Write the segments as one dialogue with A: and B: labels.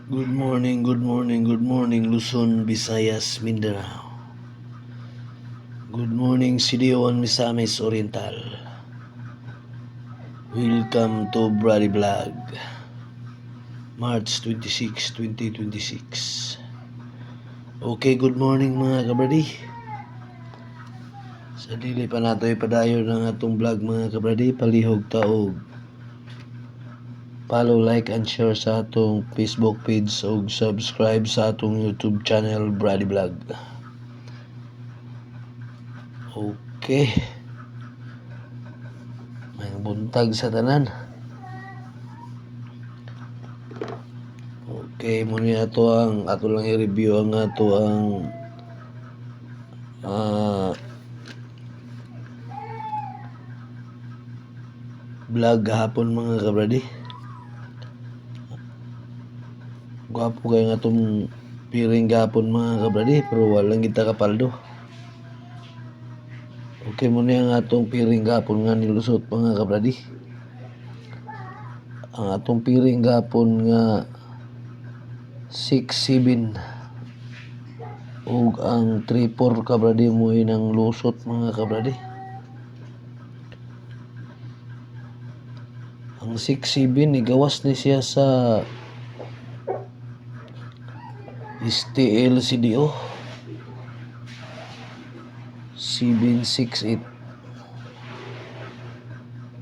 A: Good morning, good morning Luzon, Visayas, Mindanao. Good morning Sideon, Misamis Oriental. Welcome to Brady Vlog. March 26, 2026. Okay, good morning mga kabradi. Sa dili pa nato ipadayon ng atong vlog mga kabradi, palihog taog. Follow, like, and share sa atong Facebook page o subscribe sa atong YouTube channel Brady Vlog. Okay. May buntag sa tanan. Okay, muna ato lang i-review ang vlog gahapon mga kabradi. Gwapo kayo nga itong piring gapon mga kabradi, pero walang kita kapaldo. Okay, muna ang atong piring gapon nga nilusot mga kabradi. Ang atong piring gapon nga 6-7 ug ang 3-4 kabradi mo inang lusot mga kabradi. Ang 6-7 igawas ni siya sa STL CDO 768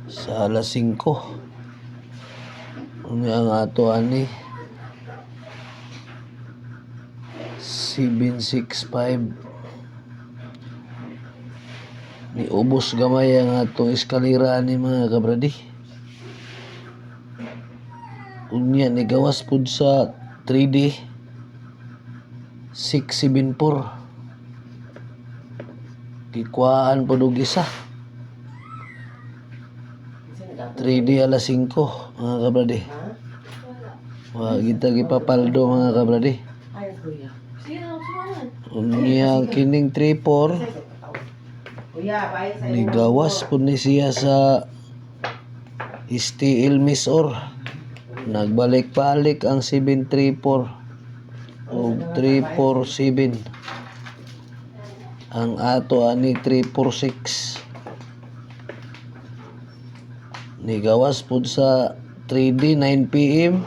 A: sa alas 5. Ang ato ani 765 ni ubos gamay ang atong eskalera ni mga kabradi. Unya ni gawas pud sa 3D 674 kikuhaan po og isa 3D alas 5 mga kabradi. Wa kita gipapaldo mga kabradi. Unya kining 3-4 nigawas po ni siya sa STL Misor. Nagbalik-balik ang 734 o 347. Ang ato ani 346. Nigawas po sa 3D 9 PM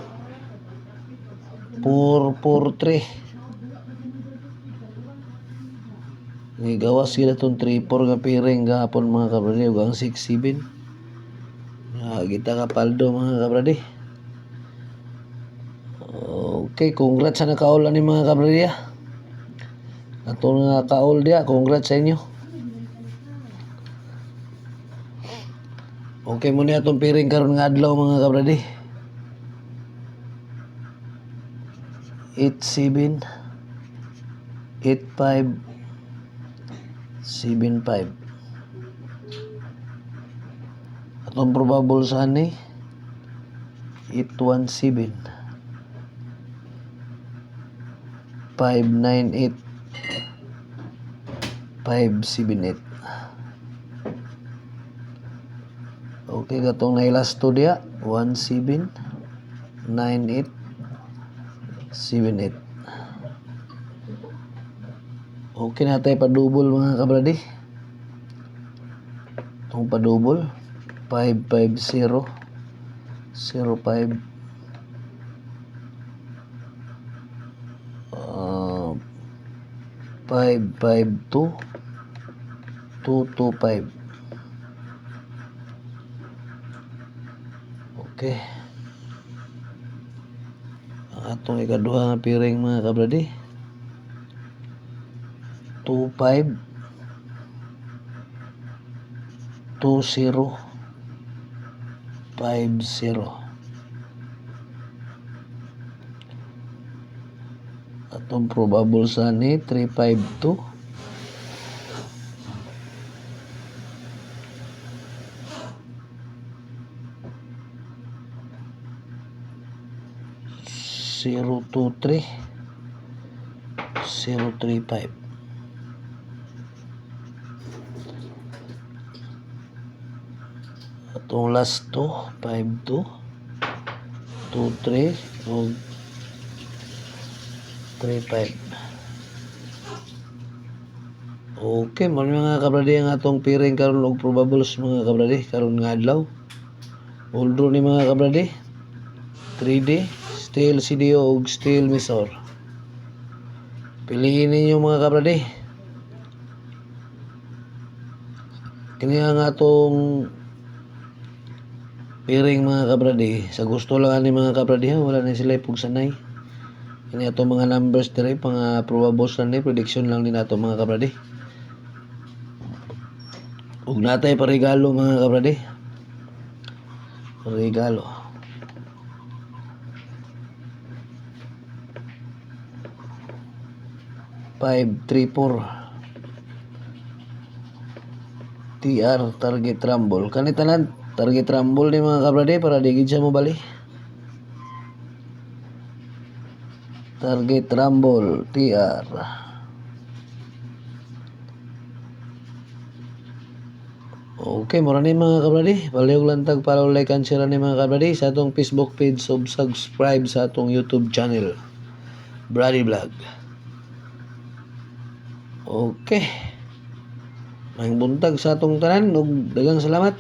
A: 443. Nigawas sila itong 3-4 nga piring gahapon mga kabradi ug ang 6-7 kita kapaldo mga kabradi. Okay, congrats sa nakaul ni mga kabradi. Ato nga kaul dia, congrats sa inyo. Okay, muna itong piring karon nga adlaw mga kabradi. 87 85 75. Atong probable sa ani 817 598 578. Okay, katong nailasto dia 1798 78. Okay na tayo padubol mga kabradi. Itong padubol 550 05 552 225. Okay. Ang atong ikaduha nga piring mga kabradi 25 20 50. Atong probable sa ni 352 023 035. Atong last to 52 23 o 3.5. Okay, mo mga kabradi ang atong piring karon og probables mga kabradi karon nga adlaw. Uldro ni mga kabradi. 3D, steel CDO ug steel Misor. Piliin ninyo mga kabradi. Kini ang atong piring mga kabradi. Sa gusto lang ani mga kabradi ha, wala na sila ipog sanay. Kini atong mga numbers dire pang probables lang ni prediction lang din nato mga kabradi. Ug natay parigalo mga kabradi. Regalo. $534 TR target rumble. Kani tanan target rumble ni mga kabradi para di gid siya mo bali. Target rumble TR. Okay, mura ni mga kabradi. Palihog lang tag follow, like, and share ni mga kabradi sa atong Facebook page, subscribe sa atong YouTube channel, Brady Vlog. Okay. May buntag sa atong tanan ug daghang salamat.